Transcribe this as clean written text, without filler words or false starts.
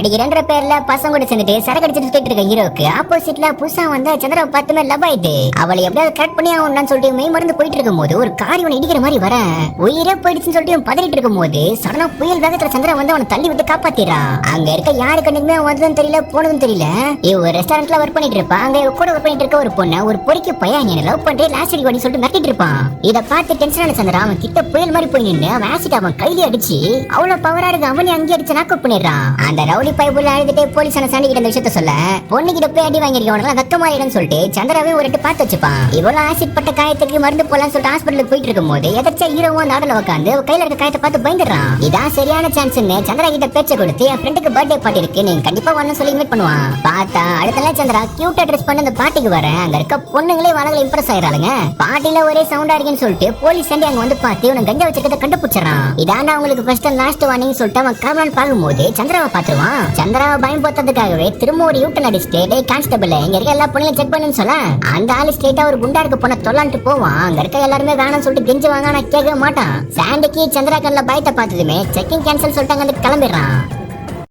நடிகர்ன்ற பேர்ல பசங்க கூட சேர்ந்துட்டு சரக்கு அடிச்சிட்டு போயிட்டு இருக்க ஹீரோக்கு ஆப்போசிட்ல புதுசா வந்த சந்திராவை பார்த்துமே லவ் ஆயிட்டு அவளை எப்படியாவது கரெக்ட் பண்ணி ஆகணும்னு சொல்லிட்டு மெய் மறந்து போயிட்டு இருக்கும் போது ஒரு கார் இவனை இடிக்கிற மாதிரி வர உயிரே போயிடுச்சுன்னு சொல்லிட்டு இவன் பதறிட்டு இருக்கும் போது சடனா புயல் வேகத்துல சந்திரா வந்து அவனை தள்ளி விட்டு காப்பாத்திடுறான். அங்க இருக்க யாரு கண்ணுக்குமே வந்ததும் தெரியல போனதும் தெரியல. இவ ஒரு ரெஸ்டாரண்ட்ல ஒர்க் பண்ணிட்டு இருப்பா. அங்க இவ கூட ஒர்க் பண்ணிட்டு இருக்க ஒரு பொண்ணு ஒரு பொறிக்கு பையன் நீ லவ் பண்றே லாஸ்ட் அடி பண்ணி சொல்லிட்டு மிரட்டிட்டு இருப்பான். இத பார்த்து டென்ஷனான சந்திரா அவன் கிட்ட புயல் மாதிரி போய் நின்னு அவன் ஆசிட் அவன் கையில அடிச்சு அவ்வளவு பவரா இருக்கு அவனே அங்கே அடிச்சு நாக் அவுட் பண்ணிடுறான். அந்த ரவுடி பைப்புல அழுதுட்டே போலீஸ் சாண்டி கிட்ட இந்த விஷயத்த சொல்ல பொண்ணு கிட்ட போய் அடி வாங்கிருக்கவனுக்கு ரத்தமாயிடும் சொல்லிட்டு சந்திராவே ஒரு எட்டு பார்த்து வச்சுப்பான். இவ்வளவு ஆசிட் பட்ட காயத்துக்கு மருந்து போலான்னு சொல்லிட்டு ஹாஸ்பிட்டலுக்கு போயிட்டு இருக்கும் போது எதாச்சா ஹீரோவும் நாடல உட்காந்து கையில இருக்க காயத்தை பார்த்து பயந்துடுறான். இதான் சரியான சான்ஸ்னு சந்திரா கிட்ட பேச்ச கொடுத்து என் ஃப்ரெண்டுக்கு பர்த்டே பார்ட்டி இருக்கு நீங்க கண்டிப்பா வரணும்னு சொல்லி இன்வைட் பண்ணுவான். பார்த்தா அடுத்த நாள் சந்திரா கியூட்டா ட்ரெஸ் பண்ணி அந்த பார்ட்டிக்கு வர அங்க இருக்க பொண்ணுங்களே வளங்கள இம்ப்ரெஸ் ஆயிராளுங்க. பார்ட்டில ஒரே சவுண்டா இருக்குன்னு சொல்லிட்டு போலீஸ் சாண்டி அங்க வந்து பார்த்து இவனை கஞ்சா வச்சிருக்கத கண்டுபிடிச்சான். இதாண்டா அவங்களுக்கு ஃபர்ஸ்ட் அண்ட் லாஸ்ட் வார்னிங் சொல்லிட்டு அவன் காவலான்னு பார்க்கும்போது சந்திராவை பார்த்துருவான். சந்திராவை பயம் போத்ததுக்காகவே திரும்ப ஒரு யூட்டன் அடிச்சுட்டு டேய் கான்ஸ்டபிள் இங்க இருக்க எல்லா பொண்ணுங்களும் செக் பண்ணுன்னு சொல்ல அந்த ஆளு ஸ்ட்ரெயிட்டா ஒரு குண்டா இருக்க பொண்ணை தொல்லான்ட்டு போவான். அங்க இருக்க எல்லாருமே வேணாம்னு சொல்லிட்டு கெஞ்சி வாங்க ஆனா கேட்கவே மாட்டான். சாண்டிக்கு சந்திரா கண்ணில் பயத்தை பார்த்ததுமே செக்கிங் கேன்சல் சொல்லிட்டு அங்க கிளம்பிடுறான்.